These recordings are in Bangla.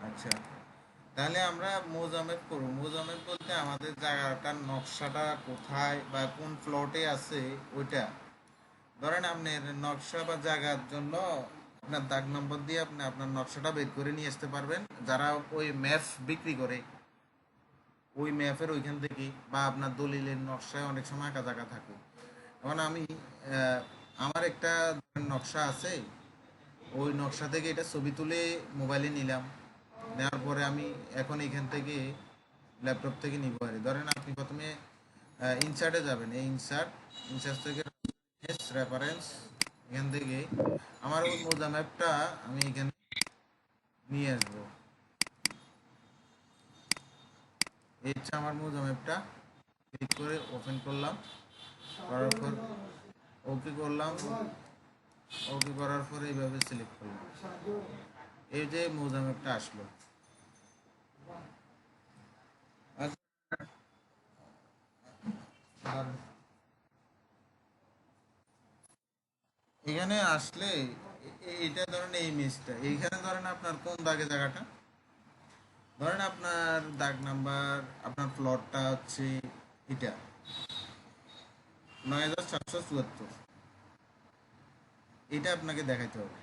আচ্ছা, তাহলে আমরা মোজামেত করব। মোজামেত বলতে আমাদের জায়গাটার নকশাটা কোথায় বা কোন প্লটে আছে ওইটা। ধরেন আপনার নকশা বা জায়গার জন্য আপনার দাগ নম্বর দিয়ে আপনি আপনার নকশাটা বের করে নিয়ে আসতে পারবেন। যারা ওই ম্যাপ বিক্রি করে ওই ম্যাপের ওইখান থেকে, বা আপনার দলিলের নকশায় অনেক সময় আঁকা জায়গা থাকে। এখন আমি আমার একটা নকশা আছে, ওই নকশা থেকে এটা ছবি তুলে মোবাইলে নিলাম। নেওয়ার পরে আমি এখন এখান থেকে ল্যাপটপ থেকে নিব পারি। ধরেন আপনি প্রথমে ইনসার্টে যাবেন, এই ইনসার্ট থেকে রেফারেন্স, এখান থেকে আমার ওই মোজা ম্যাপটা আমি এখানে নিয়ে আসবো। এই হচ্ছে আমার মোজা ম্যাপটা। ক্লিক করে ওপেন করলাম, করার পর ওকে করলাম। ওকে করার পর এইভাবে সিলেক্ট করলাম, এই যে মোজা ম্যাপটা আসলো। আর এখানে আসলে এটা ধরেন এই ইমেজটা এইখানে ধরেন আপনার কোন দাগে জায়গাটা, ধরেন আপনার দাগ নাম্বার, আপনার প্লটটা হচ্ছে এটা ৯,৭৭৪। এটা আপনাকে দেখাইতে হবে।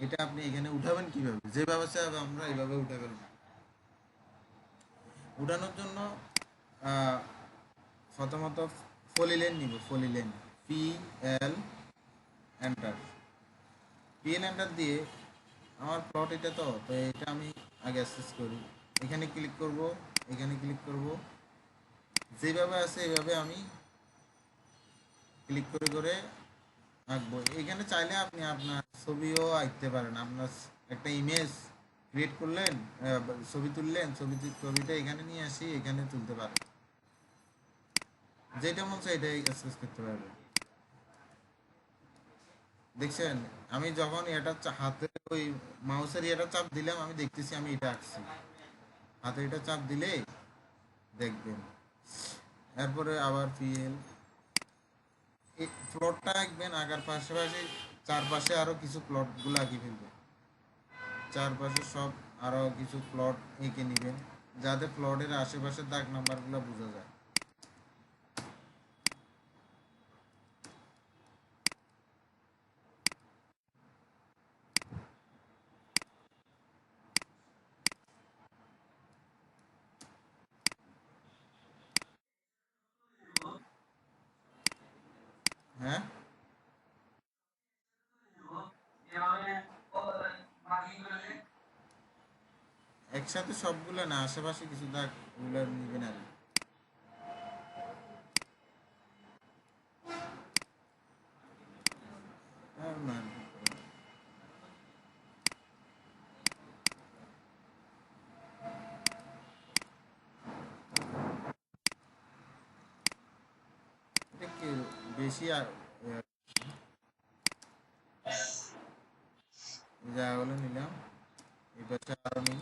এটা আপনি এখানে উঠাবেন কিভাবে, যেভাবে চাইবে আমরা এইভাবে উঠে ফেলবো। উঠানোর জন্য আহ, প্রথমত ফলিলেন নিব, polyline P L enter, P L enter দিয়ে আমার প্লট এটা, তো তো এটা আমি আগে অ্যাক্সেস করি। এখানে ক্লিক করব, এখানে ক্লিক করব, যেভাবে আছে এইভাবে আমি ক্লিক করে করে আঁকবো। এখানে চাইলে আপনি আপনার ছবিও আঁকতে পারেন। আপনার একটা ইমেজ ক্রিয়েট করলেন, ছবি তুললেন, ছবিটা এখানে নিয়ে আসি এখানে তুলতে পারেন। যেটা মন চাই এটাই অ্যাক্সেস করতে পারবেন। দেখছেন, আমি যখন এটা হাতে ওই মাউসের এটা চাপ দিলাম, আমি দেখতেছি আমি এটা আঁকছি। হাতে এটা চাপ দিলে দেখবেন। এরপরে আবার পিএল এই প্লটটা আঁকবেন, আঁকার পাশাপাশি চারপাশে আরো কিছু প্লটগুলো আঁকি ফেলবেন। চারপাশে সব আরো কিছু প্লট এঁকে নেবেন, যাতে প্লটের আশেপাশে দাগ নাম্বারগুলো বোঝা যায়। হ্যাঁ, একসাথে সবগুলো না, আশেপাশে কিছু দাগ ওগুলো নেবেন আর কি। আর না, এটা কি বেশি আর জায়গাগুলো নিলাম। এই পাশে আরো নিই।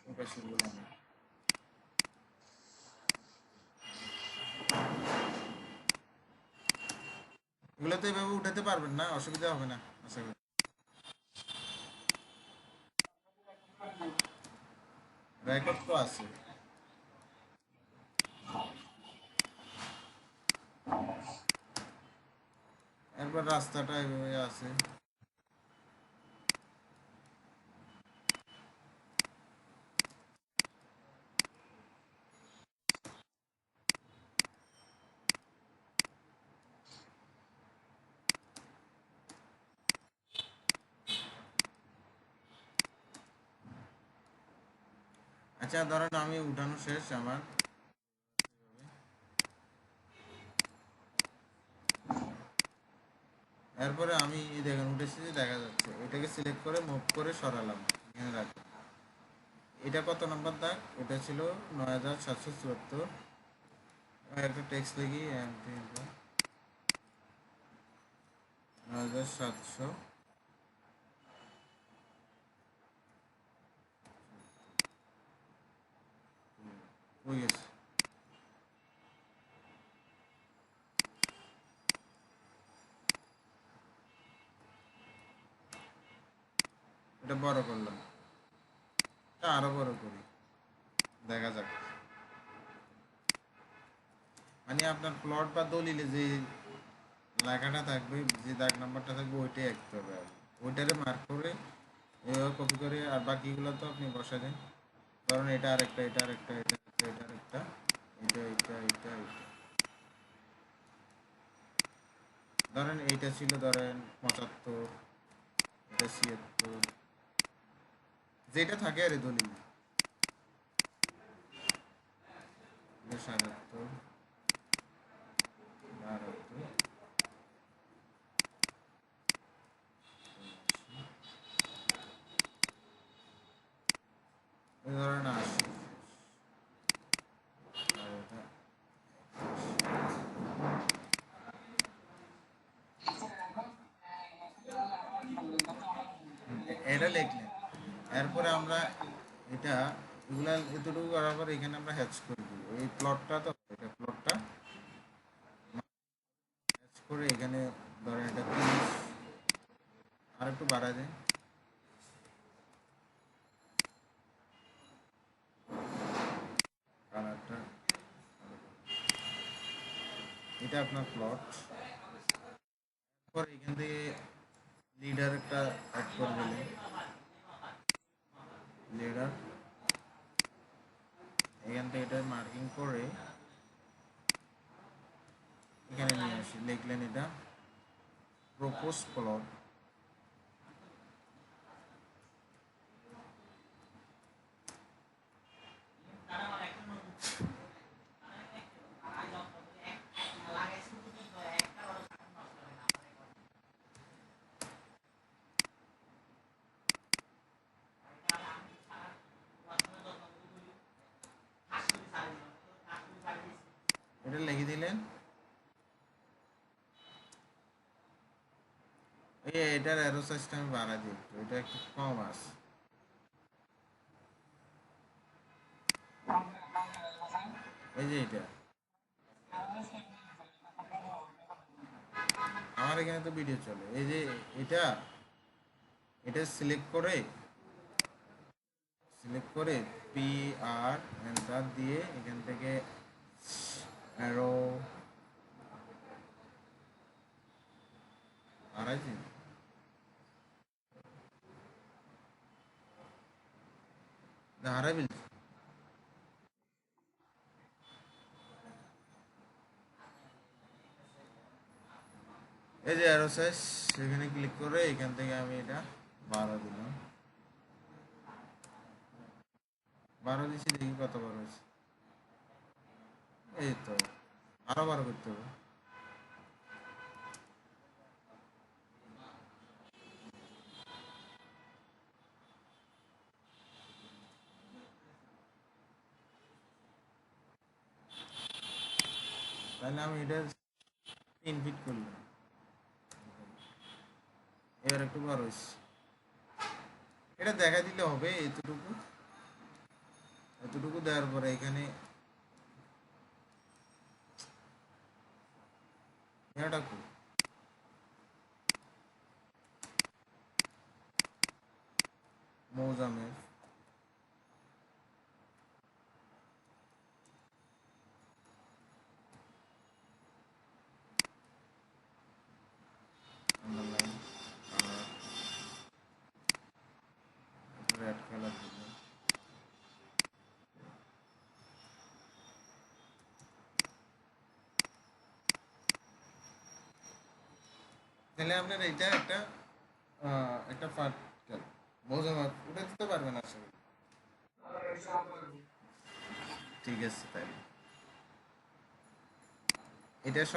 এই পাশে গুলো নিই। এগুলো তো এইভাবে উঠাতে পারবেন না, অসুবিধা হবে না আশা করি। রেকর্ড তো আছে। এরপর রাস্তাটা এভাবে আছে। আচ্ছা, ধরেন আমি উঠানো শেষ আমার। এরপরে আমি এই দেখেন উঠেছি যে দেখা যাচ্ছে, এটাকে সিলেক্ট করে মুভ করে সরালাম, এখানে রাখলাম। এটা কত নম্বর দাগ, এটা ছিল ৯,৭৭৪। একটা টেক্সট লিখি, ৯,৭00। হয়ে গেছে। এটা বড় করলাম, এটা আরো বড় করি, দেখা যাক। মানে আপনার প্লট বা দলিলে যে লেখাটা থাকবে, যে দাগ নাম্বারটা থাকবে, ওইটাই আঁকতে হবে আর কি। ওইটারে মার্ক করে এভাবে কপি করে, আর বাকিগুলো তো আপনি বসা দেন। ধরুন এটা আরেকটা, এটা আরেকটা, এটা আরেকটা, এটা আরেকটা, এটা এটা এটা এটা। ধরেন এইটা ছিল ধরেন 75, এটা 76, যেটা থাকে আর দলিলে, এটা 77, 72, এই ধরেন 80, আর এটা এটা লিখলেন। এরপরে আমরা এটা এগুলা এতটুকু করার পর এখানে আমরা হ্যাচ করে দিব এই প্লটটা, তো এটা প্লটটা হ্যাচ করে এখানে ধরেন এটা 30, আর একটু বাড়ায় দেন কালারটা। এটা আপনার প্লট। পর এখান থেকে লিডার একটা অ্যাড করে দিলেন, লিডার এখান থেকে এটা মার্কিং করে এখানে নিয়ে আসি, লিখলেন এটা প্রপোজ প্লট। এটা লিখে দিলেন। এটার অ্যারো সাইজটা আমি বাড়াই দিই একটু, এটা একটু কম আছে। এই যে এটা আমার এখানে তো ভিডিও চলে, এই যে এটা এটা সিলেক্ট করে পি আর এন্টার দিয়ে এখান থেকে অ্যারো আড়াইছি, হারাই ফেলছি। এই যে অ্যারো সাইজ, সেখানে ক্লিক করে এখান থেকে আমি এটা 12 দিলাম, 12 দিচ্ছি, দেখি কত বার হয়েছে। এই তো আরো 12 করতে হবে। তাহলে আমি এটা 3 ফিট করলাম, এবার একটু বড় হয়েছে। এটা দেখা দিলে হবে, এতটুকু এতটুকু দেওয়ার পরে এখানে এটা মৌজামের আন্ডারলাইন কালার, রেড কালার দিলাম। তাহলে আপনার এটা একটা একটা পার্ট গেল। মৌজামাত ওটা দিতে পারবেন আসলে। ঠিক আছে, তাই এটা সব